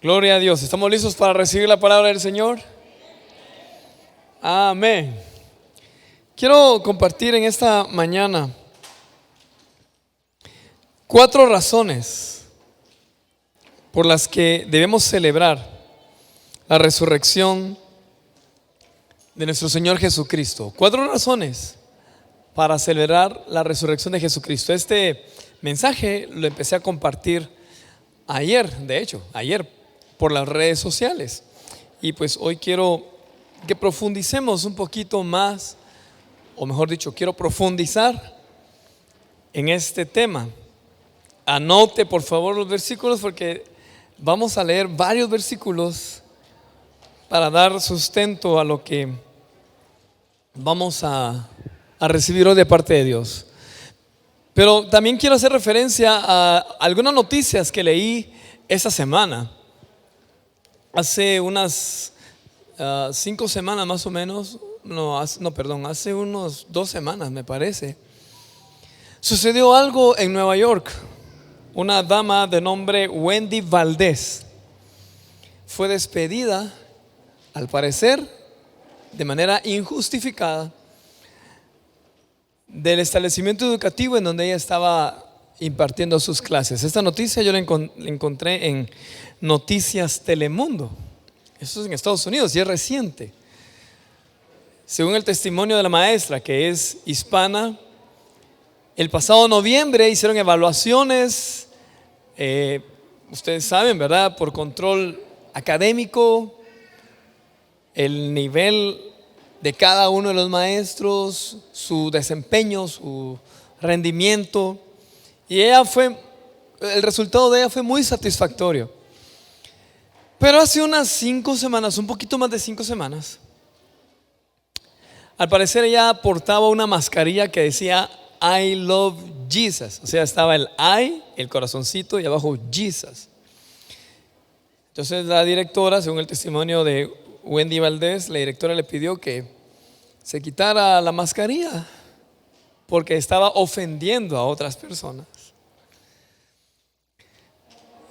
Gloria a Dios. ¿Estamos listos para recibir la palabra del Señor? Amén. Quiero compartir en esta mañana 4 razones por las que debemos celebrar la resurrección de nuestro Señor Jesucristo. 4 razones para celebrar la resurrección de Jesucristo. Este mensaje lo empecé a compartir ayer por las redes sociales. Y pues hoy quiero que profundicemos un poquito más, o mejor dicho, quiero profundizar en este tema. Anote por favor los versículos porque vamos a leer varios versículos para dar sustento a lo que vamos a recibir hoy de parte de Dios. Pero también quiero hacer referencia a algunas noticias que leí esta semana. Hace unas 5 semanas más o menos, hace unos 2 semanas me parece, sucedió algo en Nueva York. Una dama de nombre Wendy Valdez fue despedida, al parecer, de manera injustificada, del establecimiento educativo en donde ella estaba impartiendo sus clases. Esta noticia yo la encontré en Noticias Telemundo. Eso es en Estados Unidos y es reciente. Según el testimonio de la maestra, que es hispana, el pasado noviembre hicieron evaluaciones, ustedes saben, ¿verdad? Por control académico, el nivel de cada uno de los maestros, su desempeño, su rendimiento. Y el resultado de ella fue muy satisfactorio. Pero hace unas 5 semanas, un poquito más de 5 semanas, al parecer ella portaba una mascarilla que decía I love Jesus. O sea, estaba el I, el corazoncito, y abajo Jesus. Entonces la directora, según el testimonio de Wendy Valdez, la directora le pidió que se quitara la mascarilla porque estaba ofendiendo a otras personas.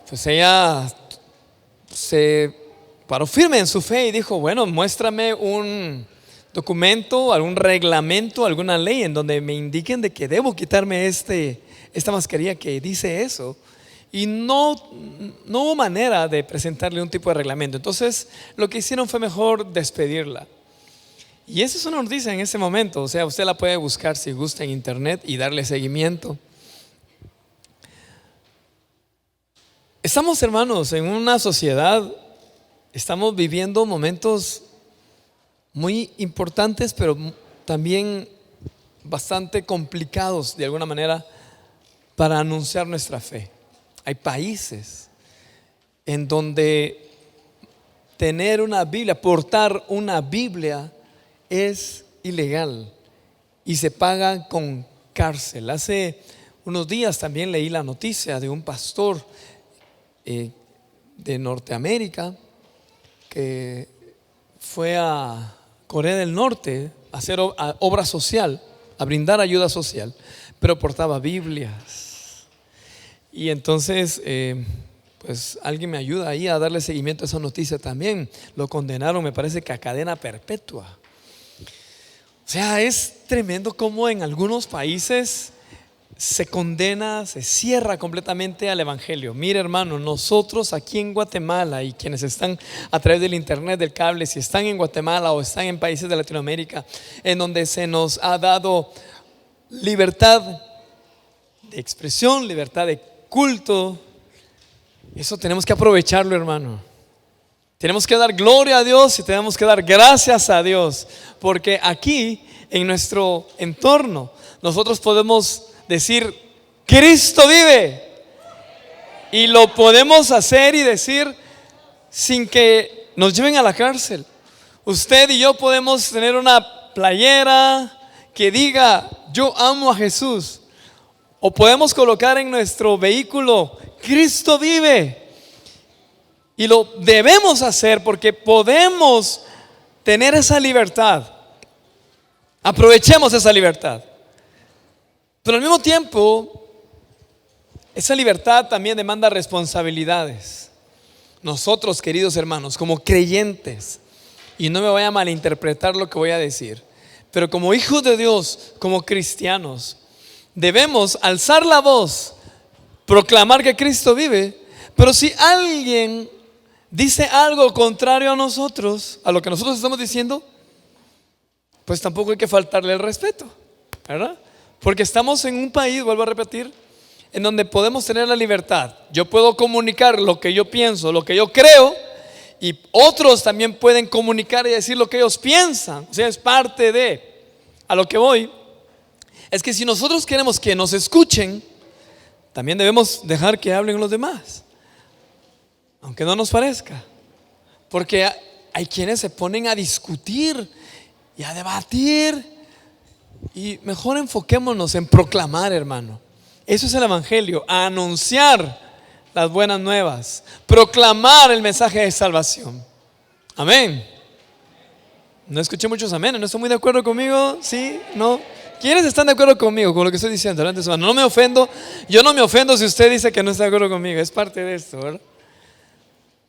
Pues ella se paró firme en su fe y dijo: bueno, muéstrame un documento, algún reglamento, alguna ley en donde me indiquen de que debo quitarme esta mascarilla que dice eso. Y no hubo manera de presentarle un tipo de reglamento. Entonces lo que hicieron fue mejor despedirla. Y esa es una noticia en ese momento. O sea, usted la puede buscar si gusta en internet y darle seguimiento. Estamos, hermanos, en una sociedad, estamos viviendo momentos muy importantes, pero también bastante complicados de alguna manera para anunciar nuestra fe. Hay países en donde tener una Biblia, portar una Biblia es ilegal y se paga con cárcel. Hace unos días también leí la noticia de un pastor de Norteamérica que fue a Corea del Norte a hacer obra social, a brindar ayuda social, pero portaba Biblias. Y entonces pues alguien me ayuda ahí a darle seguimiento a esa noticia también. Lo condenaron, me parece que a cadena perpetua. O sea, es tremendo cómo en algunos países se condena, se cierra completamente al evangelio. Mire, hermano, nosotros aquí en Guatemala y quienes están a través del internet, del cable, si están en Guatemala o están en países de Latinoamérica en donde se nos ha dado libertad de expresión, libertad de culto, eso tenemos que aprovecharlo, hermano. Tenemos que dar gloria a Dios y tenemos que dar gracias a Dios, porque aquí en nuestro entorno nosotros podemos decir: Cristo vive. Y lo podemos hacer y decir sin que nos lleven a la cárcel. Usted y yo podemos tener una playera que diga yo amo a Jesús, o podemos colocar en nuestro vehículo Cristo vive. Y lo debemos hacer porque podemos tener esa libertad. Aprovechemos esa libertad. Pero al mismo tiempo, esa libertad también demanda responsabilidades. nosotros, queridos hermanos, como creyentes, y no me vaya a malinterpretar lo que voy a decir, pero como hijos de Dios, como cristianos, debemos alzar la voz, proclamar que Cristo vive. Pero si alguien dice algo contrario a nosotros, a lo que nosotros estamos diciendo, pues tampoco hay que faltarle el respeto, ¿verdad? Porque estamos en un país, vuelvo a repetir, en donde podemos tener la libertad. Yo puedo comunicar lo que yo pienso, lo que yo creo, y otros también pueden comunicar y decir lo que ellos piensan. O sea, es parte de. A lo que voy es que si nosotros queremos que nos escuchen, también debemos dejar que hablen los demás, aunque no nos parezca. Porque hay quienes se ponen a discutir y a debatir, y mejor enfoquémonos en proclamar, hermano. Eso es el evangelio, a anunciar las buenas nuevas, proclamar el mensaje de salvación. Amén. No escuché muchos amén. ¿No están muy de acuerdo conmigo? ¿Sí? ¿No? ¿Quiénes están de acuerdo conmigo con lo que estoy diciendo? No me ofendo. Yo no me ofendo si usted dice que no está de acuerdo conmigo. Es parte de esto, ¿verdad?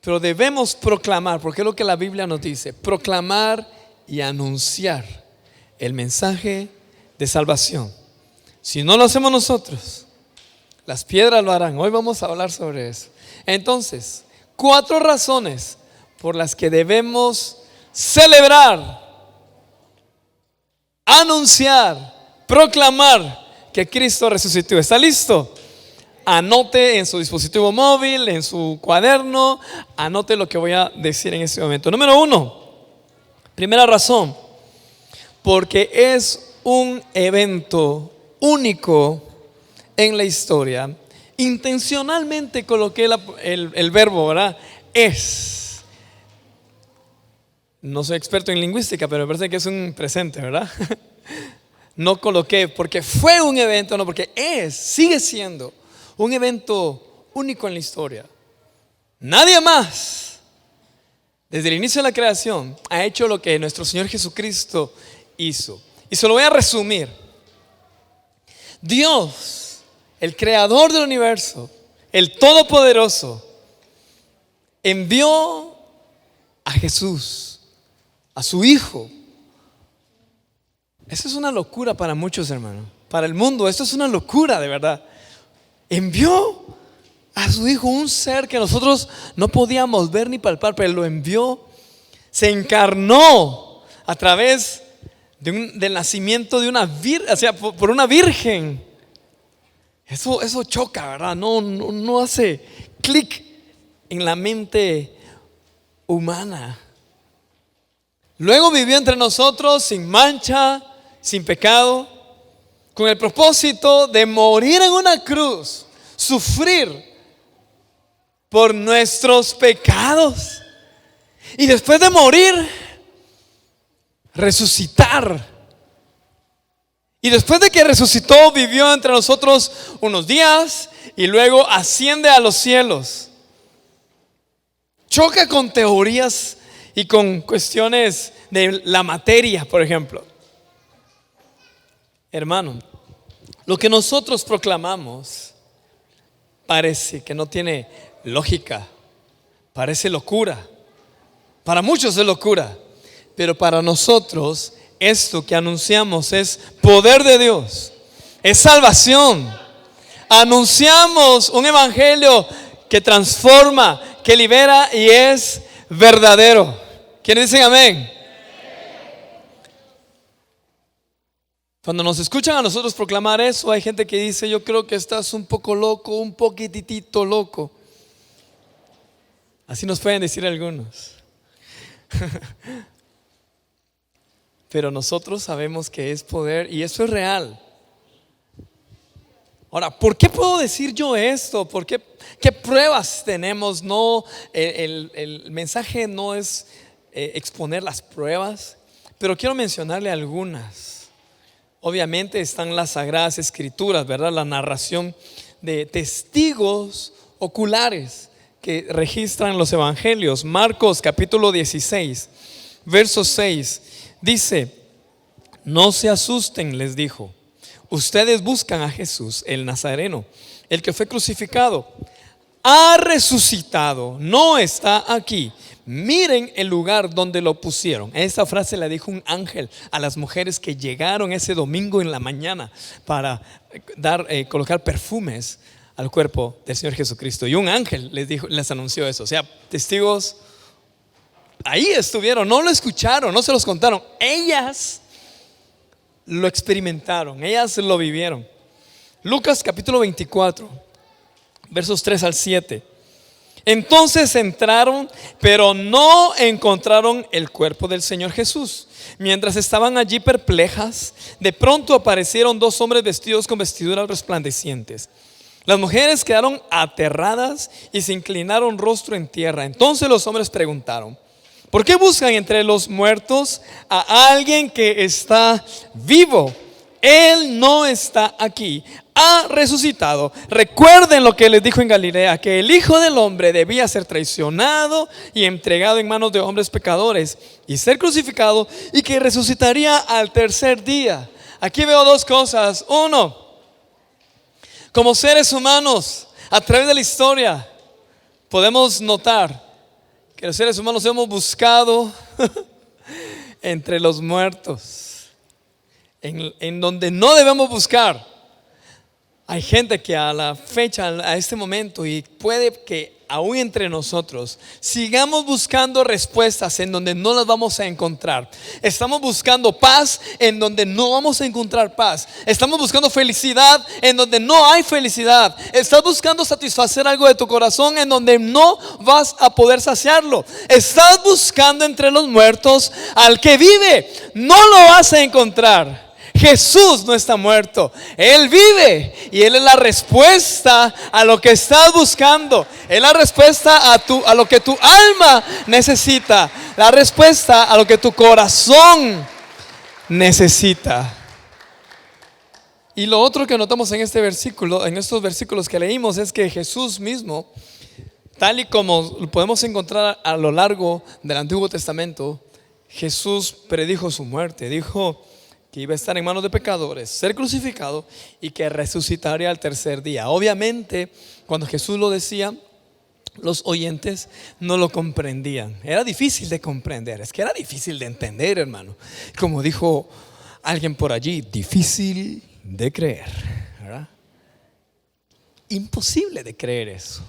Pero debemos proclamar, porque es lo que la Biblia nos dice: proclamar y anunciar el mensaje de salvación. Si no lo hacemos nosotros, las piedras lo harán. Hoy vamos a hablar sobre eso. Entonces, 4 razones por las que debemos celebrar, anunciar, proclamar que Cristo resucitó. ¿Está listo? Anote en su dispositivo móvil, en su cuaderno, anote lo que voy a decir en este momento. Número 1, primera razón, porque es un evento único en la historia. Intencionalmente coloqué el verbo, ¿verdad? Es. No soy experto en lingüística, pero me parece que es un presente, ¿verdad? No coloqué porque fue un evento, no, porque sigue siendo un evento único en la historia. Nadie más, desde el inicio de la creación, ha hecho lo que nuestro Señor Jesucristo hizo. Y se lo voy a resumir. Dios, el creador del universo, el todopoderoso, envió a Jesús, a su Hijo. Eso es una locura para muchos, hermanos. Para el mundo esto es una locura, de verdad. Envió a su Hijo, un ser que nosotros no podíamos ver ni palpar, pero lo envió. Se encarnó a través del nacimiento de una virgen, o sea, por una virgen. Eso choca, ¿verdad? No hace clic en la mente humana. Luego vivió entre nosotros sin mancha, sin pecado, con el propósito de morir en una cruz, sufrir por nuestros pecados, y después de morir, resucitar. Y después de que resucitó, vivió entre nosotros unos días y luego asciende a los cielos. Choca con teorías y con cuestiones de la materia, por ejemplo. Hermano, lo que nosotros proclamamos parece que no tiene lógica, parece locura. Para muchos es locura, pero para nosotros esto que anunciamos es poder de Dios, es salvación. Anunciamos un evangelio que transforma, que libera y es verdadero. ¿Quiénes dicen amén? Cuando nos escuchan a nosotros proclamar eso, hay gente que dice: yo creo que estás un poco loco, un poquitito loco. Así nos pueden decir algunos. Pero nosotros sabemos que es poder y eso es real. Ahora, ¿por qué puedo decir yo esto? ¿Por qué? ¿Qué pruebas tenemos? No, el mensaje no es exponer las pruebas, pero quiero mencionarle algunas. Obviamente están las Sagradas Escrituras, ¿verdad? La narración de testigos oculares que registran los evangelios. Marcos capítulo 16, verso 6, dice: no se asusten, les dijo. Ustedes buscan a Jesús, el Nazareno, el que fue crucificado. ha resucitado, no está aquí. Miren el lugar donde lo pusieron. Esa frase la dijo un ángel a las mujeres que llegaron ese domingo en la mañana para colocar perfumes al cuerpo del Señor Jesucristo. Y un ángel les anunció eso. O sea, testigos ahí estuvieron, no lo escucharon, no se los contaron. Ellas lo experimentaron, ellas lo vivieron. Lucas capítulo 24, versos 3 al 7. Entonces entraron, pero no encontraron el cuerpo del Señor Jesús. Mientras estaban allí perplejas, de pronto aparecieron dos hombres vestidos con vestiduras resplandecientes. Las mujeres quedaron aterradas y se inclinaron rostro en tierra. Entonces los hombres preguntaron: ¿por qué buscan entre los muertos a alguien que está vivo? Él no está aquí, ha resucitado. Recuerden lo que les dijo en Galilea, que el Hijo del Hombre debía ser traicionado y entregado en manos de hombres pecadores y ser crucificado, y que resucitaría al tercer día. Aquí veo dos cosas. Uno, como seres humanos, a través de la historia, podemos notar que los seres humanos hemos buscado entre los muertos, en donde no debemos buscar. Hay gente que a la fecha, a este momento, y puede que aún entre nosotros sigamos buscando respuestas en donde no las vamos a encontrar. Estamos buscando paz en donde no vamos a encontrar paz. Estamos buscando felicidad en donde no hay felicidad. Estás buscando satisfacer algo de tu corazón en donde no vas a poder saciarlo. Estás buscando entre los muertos al que vive. No lo vas a encontrar. Jesús no está muerto, Él vive, y Él es la respuesta a lo que estás buscando. Es la respuesta a lo que tu alma necesita, la respuesta a lo que tu corazón necesita. Y lo otro que notamos en este versículo, en estos versículos que leímos, es que Jesús mismo, tal y como lo podemos encontrar a lo largo del Antiguo Testamento, Jesús predijo su muerte. Dijo que iba a estar en manos de pecadores, ser crucificado, y que resucitaría al tercer día. Obviamente, cuando Jesús lo decía, los oyentes no lo comprendían. Era difícil de comprender, es que era difícil de entender, hermano. Como dijo alguien por allí, difícil de creer, ¿verdad? Imposible de creer eso.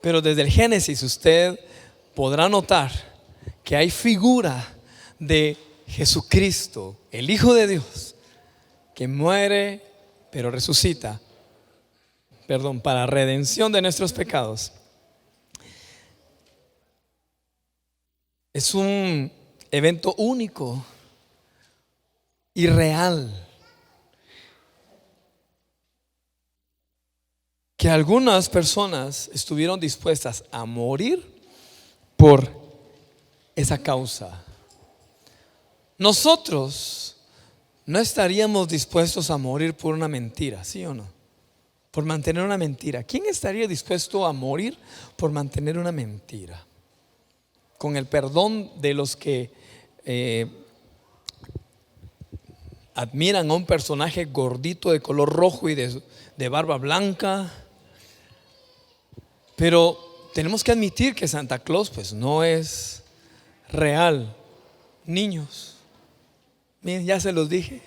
Pero desde el Génesis usted podrá notar que hay figura de Jesucristo, el Hijo de Dios, que muere pero resucita, para redención de nuestros pecados. Es un evento único y real, que algunas personas estuvieron dispuestas a morir por esa causa. Nosotros no estaríamos dispuestos a morir por una mentira, ¿sí o no? Por mantener una mentira. ¿Quién estaría dispuesto a morir por mantener una mentira? Con el perdón de los que admiran a un personaje gordito de color rojo y de barba blanca. Pero tenemos que admitir que Santa Claus pues no es real. Niños, miren, ya se los dije.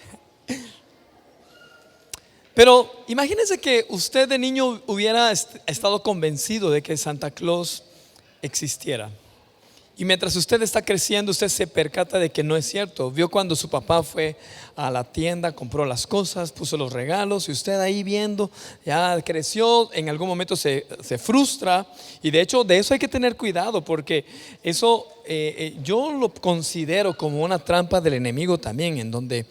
Pero imagínense que usted de niño hubiera estado convencido de que Santa Claus existiera. Y mientras usted está creciendo, usted se percata de que no es cierto. Vio cuando su papá fue a la tienda, compró las cosas, puso los regalos, y usted ahí viendo, ya creció, en algún momento se frustra. Y de hecho de eso hay que tener cuidado, porque eso yo lo considero como una trampa del enemigo también, en donde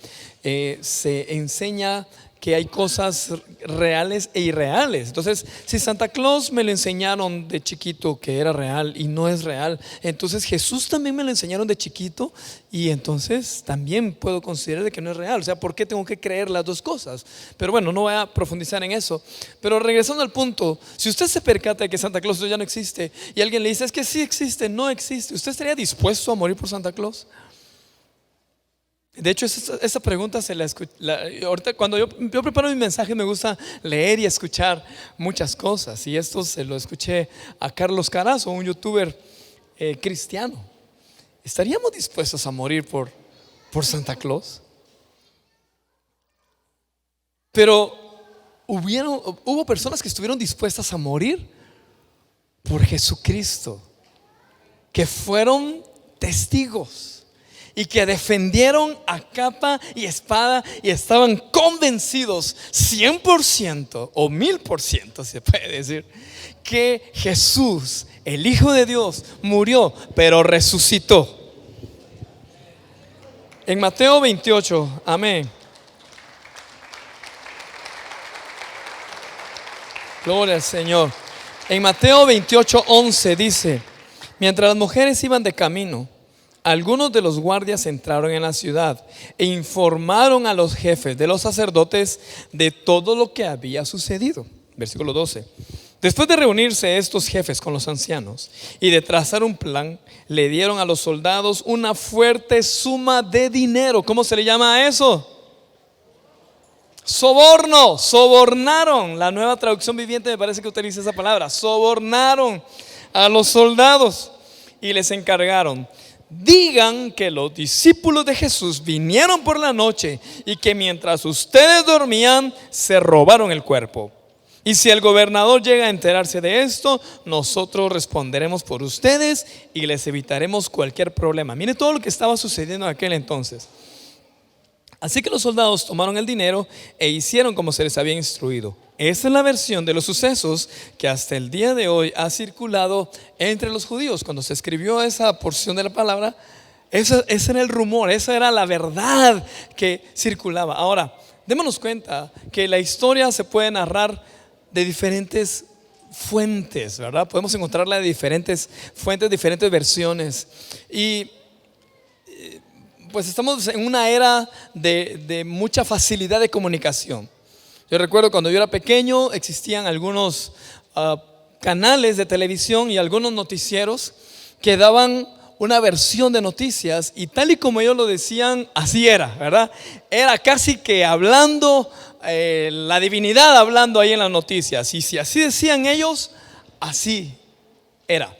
se enseña que hay cosas reales e irreales. Entonces, si Santa Claus me lo enseñaron de chiquito que era real y no es real, entonces Jesús también me lo enseñaron de chiquito, y entonces también puedo considerar de que no es real. O sea, ¿por qué tengo que creer las dos cosas? Pero bueno, no voy a profundizar en eso. Pero regresando al punto, si usted se percata de que Santa Claus ya no existe y alguien le dice es que sí existe, no existe, ¿usted estaría dispuesto a morir por Santa Claus? De hecho, esa pregunta ahorita cuando yo preparo mi mensaje me gusta leer y escuchar muchas cosas. Y esto se lo escuché a Carlos Carazo, un youtuber cristiano. ¿Estaríamos dispuestos a morir por Santa Claus? Pero hubo personas que estuvieron dispuestas a morir por Jesucristo, que fueron testigos y que defendieron a capa y espada y estaban convencidos 100% o 1000%, se puede decir, que Jesús, el Hijo de Dios, murió pero resucitó. En Mateo 28, amén. Gloria al Señor. En Mateo 28:11 dice: mientras las mujeres iban de camino, algunos de los guardias entraron en la ciudad e informaron a los jefes de los sacerdotes de todo lo que había sucedido. Versículo 12. Después de reunirse estos jefes con los ancianos y de trazar un plan, le dieron a los soldados una fuerte suma de dinero. ¿Cómo se le llama a eso? Soborno. Sobornaron. La Nueva Traducción Viviente me parece que utiliza esa palabra. Sobornaron a los soldados y les encargaron: digan que los discípulos de Jesús vinieron por la noche y que mientras ustedes dormían se robaron el cuerpo. Y si el gobernador llega a enterarse de esto, nosotros responderemos por ustedes y les evitaremos cualquier problema. Mire todo lo que estaba sucediendo en aquel entonces. Así que los soldados tomaron el dinero e hicieron como se les había instruido. Esa es la versión de los sucesos que hasta el día de hoy ha circulado entre los judíos. Cuando se escribió esa porción de la palabra, ese era el rumor, esa era la verdad que circulaba. Ahora, démonos cuenta que la historia se puede narrar de diferentes fuentes, ¿verdad? Podemos encontrarla de diferentes fuentes, diferentes versiones. Y pues estamos en una era de mucha facilidad de comunicación. Yo recuerdo cuando yo era pequeño existían algunos canales de televisión y algunos noticieros que daban una versión de noticias, y tal y como ellos lo decían, así era, ¿verdad? Era casi que hablando, la divinidad hablando ahí en las noticias. Y si así decían ellos, así era.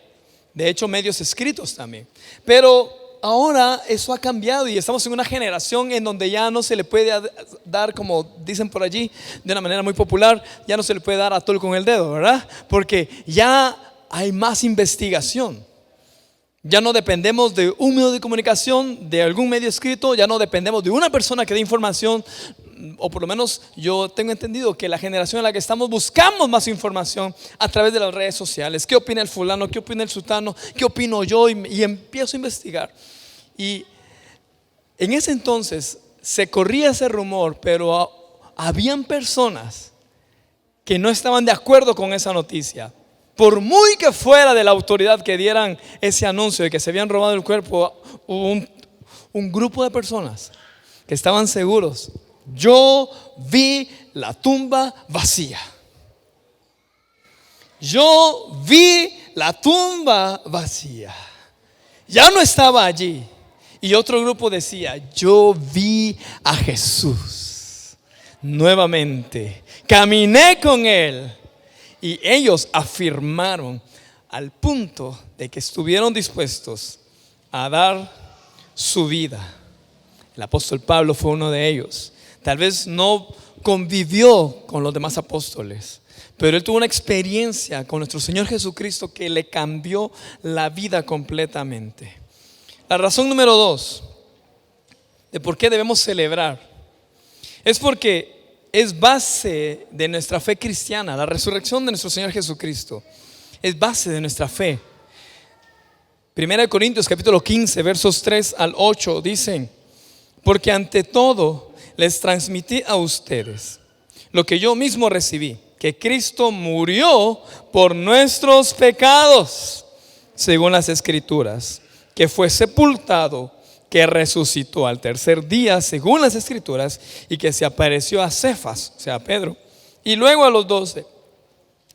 De hecho, medios escritos también. Pero ahora eso ha cambiado y estamos en una generación en donde ya no se le puede dar, como dicen por allí de una manera muy popular, ya no se le puede dar atol con el dedo, ¿verdad? Porque ya hay más investigación. Ya no dependemos de un medio de comunicación, de algún medio escrito, ya no dependemos de una persona que dé información, o por lo menos yo tengo entendido que la generación en la que estamos buscamos más información a través de las redes sociales. ¿Qué opina el fulano? ¿Qué opina el sutano? ¿Qué opino yo? Y empiezo a investigar. Y en ese entonces se corría ese rumor, pero habían personas que no estaban de acuerdo con esa noticia. Por muy que fuera de la autoridad que dieran ese anuncio de que se habían robado el cuerpo, hubo un grupo de personas que estaban seguros. Yo vi la tumba vacía. Yo vi la tumba vacía. Ya no estaba allí. Y otro grupo decía: yo vi a Jesús nuevamente. Caminé con Él. Y ellos afirmaron al punto de que estuvieron dispuestos a dar su vida. El apóstol Pablo fue uno de ellos. Tal vez no convivió con los demás apóstoles, pero él tuvo una experiencia con nuestro Señor Jesucristo que le cambió la vida completamente. La razón número 2 de por qué debemos celebrar es porque es base de nuestra fe cristiana. La resurrección de nuestro Señor Jesucristo es base de nuestra fe. 1 Corintios capítulo 15 versos 3 al 8 dicen: porque ante todo les transmití a ustedes lo que yo mismo recibí, que Cristo murió por nuestros pecados según las Escrituras, que fue sepultado, que resucitó al tercer día según las Escrituras, y que se apareció a Cefas, o sea, a Pedro, y luego a los 12.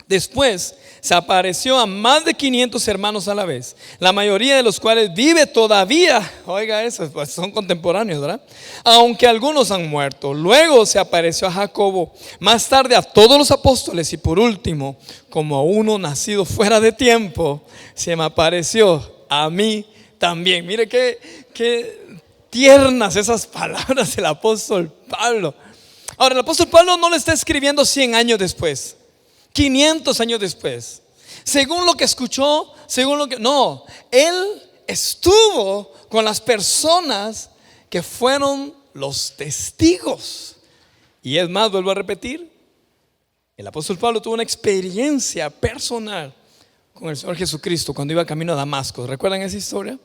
Después se apareció a más de 500 hermanos a la vez, la mayoría de los cuales vive todavía. Oiga eso, pues son contemporáneos, ¿verdad? Aunque algunos han muerto. Luego se apareció a Jacobo, más tarde a todos los apóstoles, y por último, como a uno nacido fuera de tiempo, se me apareció a mí también. Mire qué tiernas esas palabras del apóstol Pablo. Ahora, el apóstol Pablo no le está escribiendo 100 años después, 500 años después, según lo que escuchó, no, él estuvo con las personas que fueron los testigos. Y es más, vuelvo a repetir, el apóstol Pablo tuvo una experiencia personal con el Señor Jesucristo cuando iba camino a Damasco. ¿Recuerdan esa historia?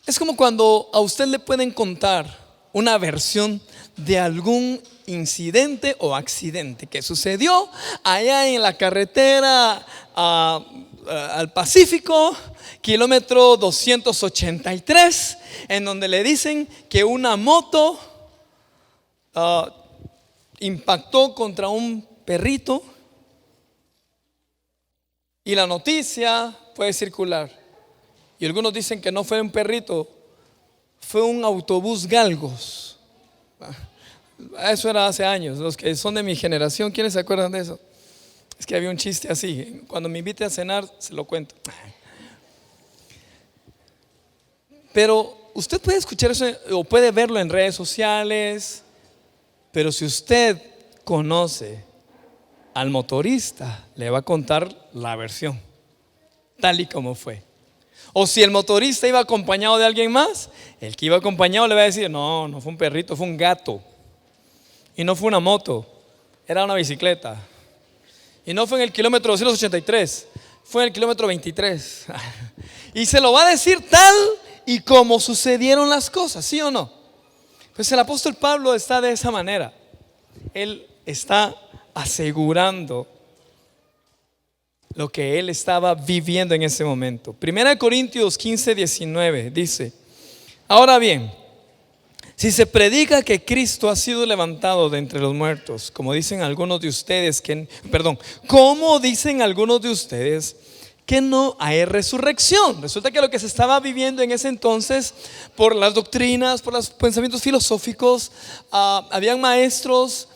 Es como cuando a usted le pueden contar una versión de algún incidente o accidente que sucedió allá en la carretera al Pacífico, kilómetro 283, en donde le dicen que una moto impactó contra un perrito y la noticia puede circular. Y algunos dicen que no fue un perrito, fue un autobús galgos. Eso era hace años. Los que son de mi generación, ¿quiénes se acuerdan de eso? Es que había un chiste así. Cuando me invite a cenar, se lo cuento. Pero usted puede escuchar eso o puede verlo en redes sociales. Pero si usted conoce al motorista, le va a contar la versión tal y como fue. O si el motorista iba acompañado de alguien más, el que iba acompañado le va a decir: no, no fue un perrito, fue un gato. Y no fue una moto, era una bicicleta. Y no fue en el kilómetro 283, fue en el kilómetro 23. Y se lo va a decir tal y como sucedieron las cosas, ¿sí o no? Pues el apóstol Pablo está de esa manera. Él está asegurando lo que él estaba viviendo en ese momento. Primera de Corintios 15:19 dice: ahora bien, si se predica que Cristo ha sido levantado de entre los muertos, como dicen algunos de ustedes que no hay resurrección. Resulta que lo que se estaba viviendo en ese entonces, por las doctrinas, por los pensamientos filosóficos, habían maestros,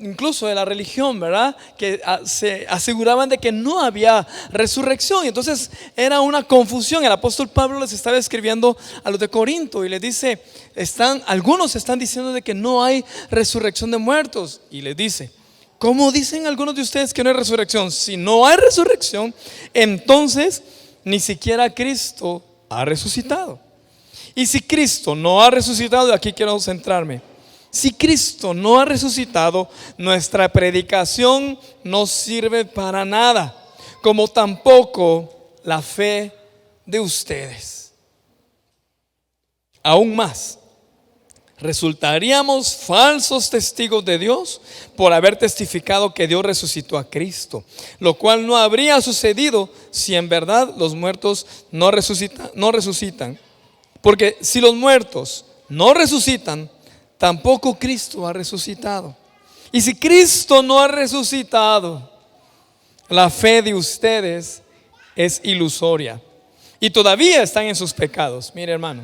incluso de la religión, ¿verdad?, que se aseguraban de que no había resurrección. Y entonces era una confusión. El apóstol Pablo les estaba escribiendo a los de Corinto y les dice: algunos están diciendo de que no hay resurrección de muertos. Y les dice: ¿cómo dicen algunos de ustedes que no hay resurrección? Si no hay resurrección, entonces ni siquiera Cristo ha resucitado. Y si Cristo no ha resucitado, y aquí quiero centrarme, si Cristo no ha resucitado, nuestra predicación no sirve para nada, como tampoco la fe de ustedes. Aún más, resultaríamos falsos testigos de Dios por haber testificado que Dios resucitó a Cristo, lo cual no habría sucedido si en verdad los muertos no resucitan. Porque si los muertos no resucitan, tampoco Cristo ha resucitado. Y si Cristo no ha resucitado, la fe de ustedes es ilusoria y todavía están en sus pecados. Mire, hermano,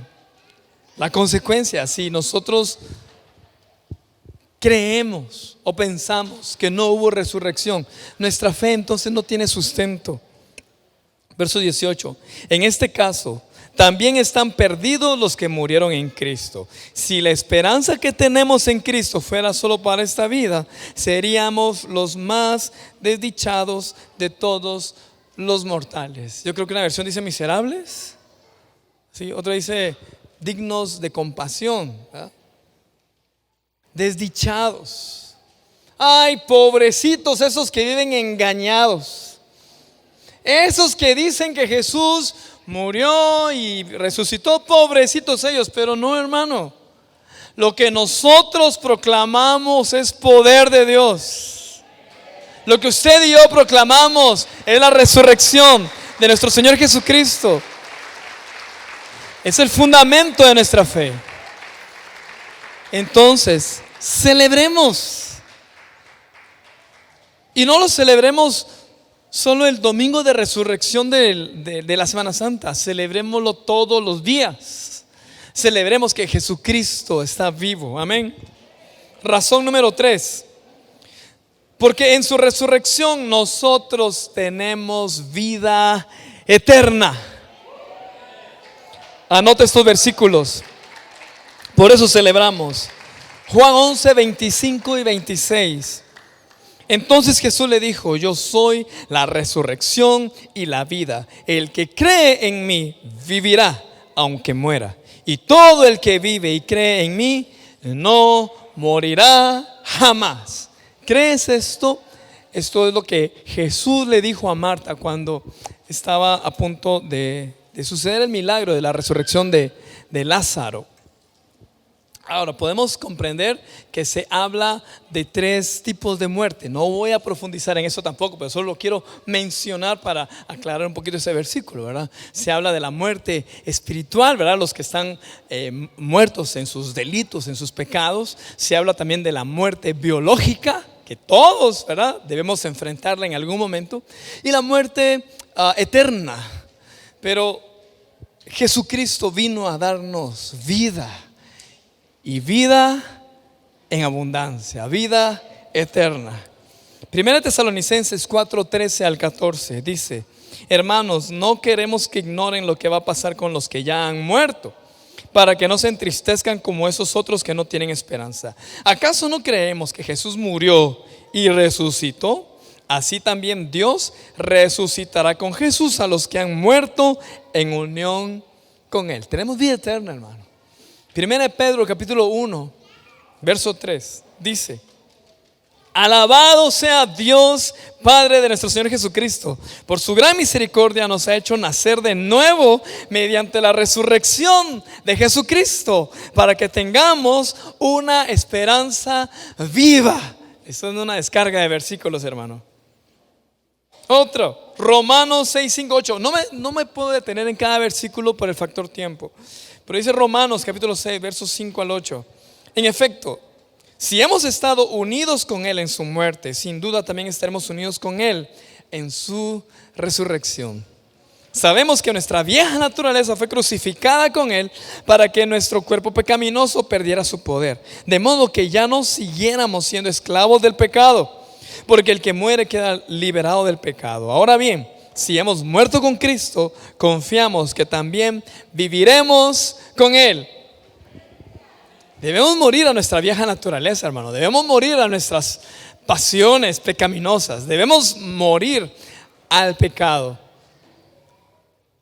la consecuencia, si nosotros creemos o pensamos que no hubo resurrección, nuestra fe entonces no tiene sustento. Verso 18: en este caso también están perdidos los que murieron en Cristo. Si la esperanza que tenemos en Cristo fuera solo para esta vida, seríamos los más desdichados de todos los mortales. Yo creo que una versión dice miserables, ¿sí? Otra dice dignos de compasión, ¿verdad? Desdichados. Ay, pobrecitos esos que viven engañados, esos que dicen que Jesús murió y resucitó, pobrecitos ellos. Pero no, hermano, lo que nosotros proclamamos es poder de Dios. Lo que usted y yo proclamamos es la resurrección de nuestro Señor Jesucristo. Es el fundamento de nuestra fe. Entonces, celebremos. Y no lo celebremos solo el domingo de resurrección de la Semana Santa. Celebrémoslo todos los días. Celebremos que Jesucristo está vivo. Amén. Razón número 3. Porque en su resurrección nosotros tenemos vida eterna. Anota estos versículos. Por eso celebramos. Juan 11, 25 y 26. Entonces Jesús le dijo: yo soy la resurrección y la vida. El que cree en mí vivirá aunque muera. Y todo el que vive y cree en mí no morirá jamás. ¿Crees esto? Esto es lo que Jesús le dijo a Marta cuando estaba a punto de suceder el milagro de la resurrección de Lázaro. Ahora podemos comprender que se habla de 3 tipos de muerte. No voy a profundizar en eso tampoco, pero solo lo quiero mencionar para aclarar un poquito ese versículo, ¿verdad? Se habla de la muerte espiritual, ¿verdad? Los que están muertos en sus delitos, en sus pecados. Se habla también de la muerte biológica, que todos, ¿verdad?, debemos enfrentarla en algún momento. Y la muerte eterna. Pero Jesucristo vino a darnos vida. Y vida en abundancia, vida eterna. Primera Tesalonicenses 4, 13 al 14 dice: hermanos, no queremos que ignoren lo que va a pasar con los que ya han muerto, para que no se entristezcan como esos otros que no tienen esperanza. ¿Acaso no creemos que Jesús murió y resucitó? Así también Dios resucitará con Jesús a los que han muerto en unión con Él. Tenemos vida eterna, hermano. Primera de Pedro capítulo 1 verso 3 dice: alabado sea Dios Padre de nuestro Señor Jesucristo, por su gran misericordia nos ha hecho nacer de nuevo mediante la resurrección de Jesucristo, para que tengamos una esperanza viva. Esto es una descarga de versículos, hermano. Otro, Romanos 6, 5, 8. No me puedo detener en cada versículo por el factor tiempo, pero dice Romanos capítulo 6 versos 5 al 8: en efecto, si hemos estado unidos con Él en su muerte, sin duda también estaremos unidos con Él en su resurrección. Sabemos que nuestra vieja naturaleza fue crucificada con Él para que nuestro cuerpo pecaminoso perdiera su poder, de modo que ya no siguiéramos siendo esclavos del pecado, porque el que muere queda liberado del pecado. Ahora bien, si hemos muerto con Cristo, confiamos que también viviremos con Él. Debemos morir a nuestra vieja naturaleza, hermano. Debemos morir a nuestras pasiones pecaminosas. Debemos morir al pecado.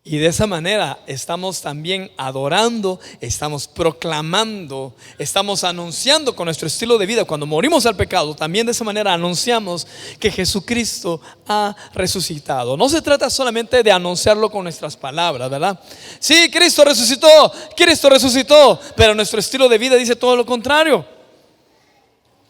Y de esa manera estamos también adorando, estamos proclamando, estamos anunciando con nuestro estilo de vida. Cuando morimos al pecado, también de esa manera anunciamos que Jesucristo ha resucitado. No se trata solamente de anunciarlo con nuestras palabras, ¿verdad? Sí, Cristo resucitó, pero nuestro estilo de vida dice todo lo contrario.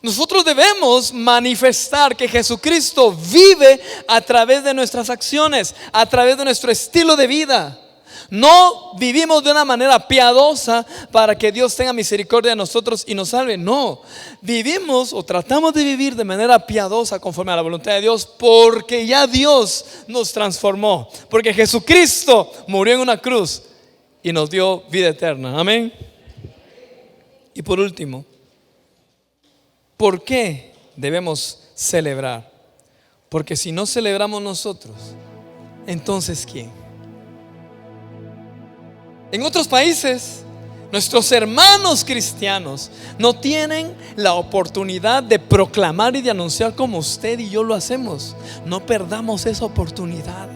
Nosotros debemos manifestar que Jesucristo vive a través de nuestras acciones, a través de nuestro estilo de vida. No vivimos de una manera piadosa para que Dios tenga misericordia de nosotros y nos salve. No, vivimos o tratamos de vivir de manera piadosa conforme a la voluntad de Dios, porque ya Dios nos transformó, porque Jesucristo murió en una cruz y nos dio vida eterna. Amén. Y por último, ¿por qué debemos celebrar? Porque si no celebramos nosotros, entonces ¿quién? En otros países, nuestros hermanos cristianos no tienen la oportunidad de proclamar y de anunciar como usted y yo lo hacemos. No perdamos esa oportunidad.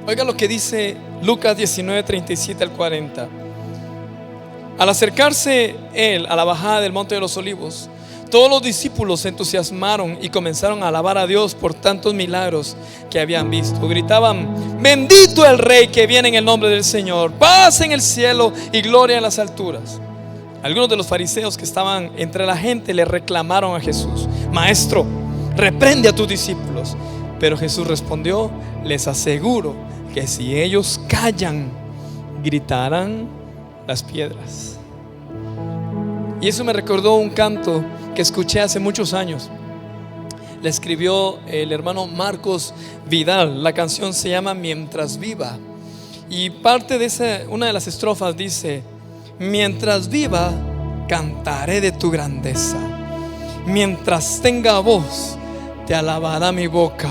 Oiga lo que dice Lucas 19, 37 al 40. Al acercarse él a la bajada del monte de los olivos, todos los discípulos se entusiasmaron y comenzaron a alabar a Dios por tantos milagros que habían visto. Gritaban: bendito el Rey que viene en el nombre del Señor, paz en el cielo y gloria en las alturas. Algunos de los fariseos que estaban entre la gente le reclamaron a Jesús: Maestro, reprende a tus discípulos. Pero Jesús respondió: les aseguro que si ellos callan, gritarán las piedras. Y eso me recordó un canto que escuché hace muchos años. Le escribió el hermano Marcos Vidal. La canción se llama Mientras viva. Y parte de una de las estrofas dice: mientras viva, cantaré de tu grandeza. Mientras tenga voz, te alabará mi boca.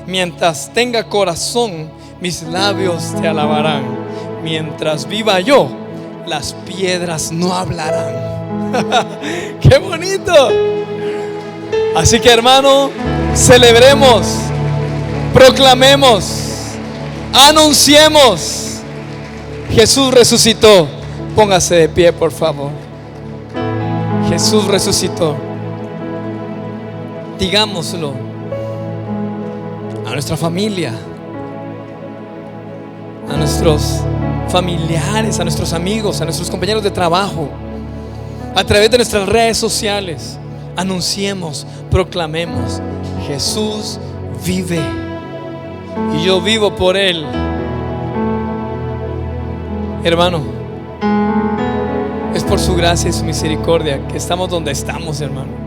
Mientras tenga corazón, mis labios te alabarán. Mientras viva yo, las piedras no hablarán. ¡Qué bonito! Así que, hermano, celebremos, proclamemos, anunciemos: Jesús resucitó. Póngase de pie, por favor. Jesús resucitó. Digámoslo a nuestra familia, a nuestros familiares, a nuestros amigos, a nuestros compañeros de trabajo, a través de nuestras redes sociales. Anunciemos, proclamemos: Jesús vive y yo vivo por Él. Hermano, es por su gracia y su misericordia que estamos donde estamos, hermano.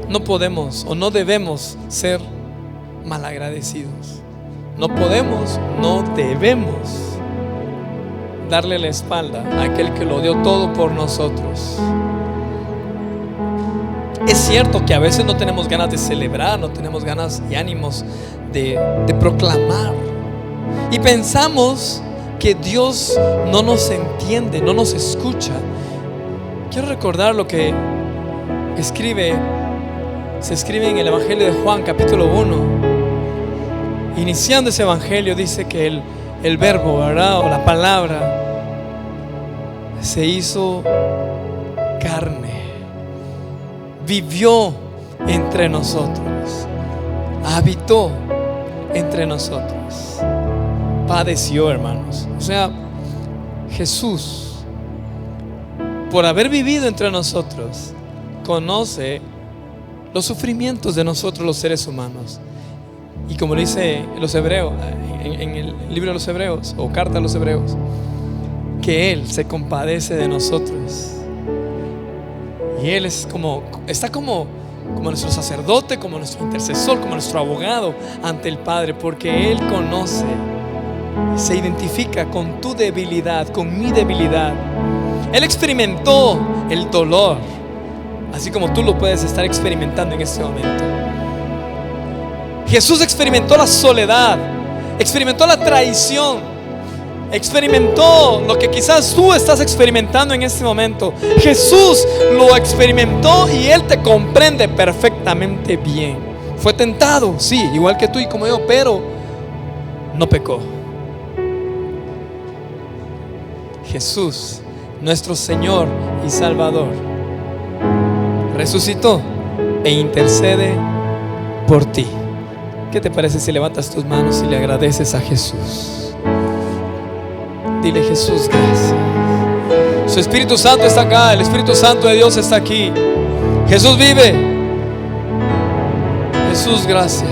No podemos o no debemos ser malagradecidos. No podemos, no debemos darle la espalda a aquel que lo dio todo por nosotros. Es cierto que a veces no tenemos ganas de celebrar, no tenemos ganas y ánimos de proclamar, y pensamos que Dios no nos entiende, no nos escucha. Quiero recordar lo que se escribe en el Evangelio de Juan, capítulo 1. Iniciando ese evangelio, dice que el verbo, ¿verdad? O la palabra se hizo carne, vivió entre nosotros, habitó entre nosotros, padeció, hermanos. O sea, Jesús, por haber vivido entre nosotros, conoce los sufrimientos de nosotros los seres humanos. Y como lo dice los hebreos, en el libro de los hebreos, o carta a los hebreos, que Él se compadece de nosotros. Y Él está como nuestro sacerdote, como nuestro intercesor, como nuestro abogado ante el Padre, porque Él conoce, se identifica con tu debilidad, con mi debilidad. Él experimentó el dolor, así como tú lo puedes estar experimentando en este momento. Jesús experimentó la soledad, experimentó la traición, experimentó lo que quizás tú estás experimentando en este momento. Jesús lo experimentó y Él te comprende perfectamente bien. Fue tentado, sí, igual que tú y como yo, pero no pecó. Jesús, nuestro Señor y Salvador, resucitó e intercede por ti. ¿Qué te parece si levantas tus manos y le agradeces a Jesús? Dile: Jesús, gracias. Su Espíritu Santo está acá, el Espíritu Santo de Dios está aquí. Jesús vive. Jesús, gracias.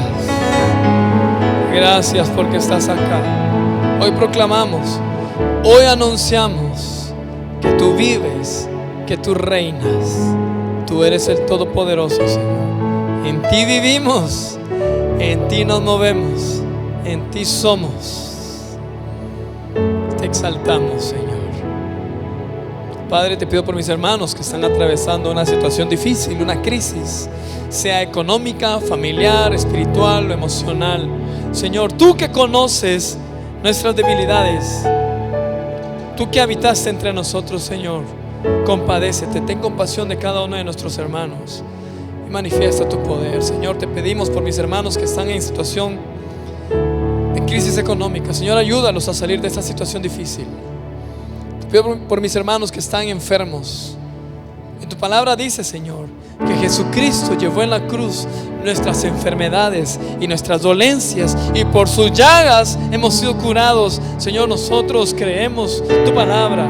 Gracias porque estás acá. Hoy proclamamos, hoy anunciamos que tú vives, que tú reinas. Tú eres el Todopoderoso, Señor. En ti vivimos, en ti nos movemos, en ti somos. Te exaltamos, Señor. Padre, te pido por mis hermanos que están atravesando una situación difícil, una crisis, sea económica, familiar, espiritual o emocional. Señor, tú que conoces nuestras debilidades, tú que habitaste entre nosotros, Señor, compadécete, ten compasión de cada uno de nuestros hermanos y manifiesta tu poder. Señor, te pedimos por mis hermanos que están en situación de crisis económica. Señor, ayúdalos a salir de esta situación difícil. Te pido por mis hermanos que están enfermos. En tu palabra dice, Señor, que Jesucristo llevó en la cruz nuestras enfermedades y nuestras dolencias, y por sus llagas hemos sido curados. Señor, nosotros creemos tu palabra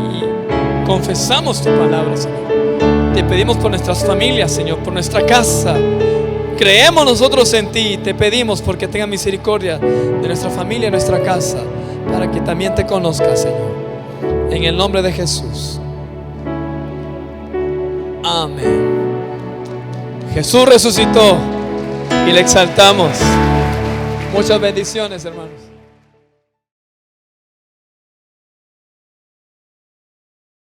y confesamos tu palabra, Señor. Te pedimos por nuestras familias, Señor, por nuestra casa. Creemos nosotros en ti. Te pedimos porque tenga misericordia de nuestra familia, nuestra casa, para que también te conozca, Señor. En el nombre de Jesús. Amén. Jesús resucitó y le exaltamos. Muchas bendiciones, hermanos.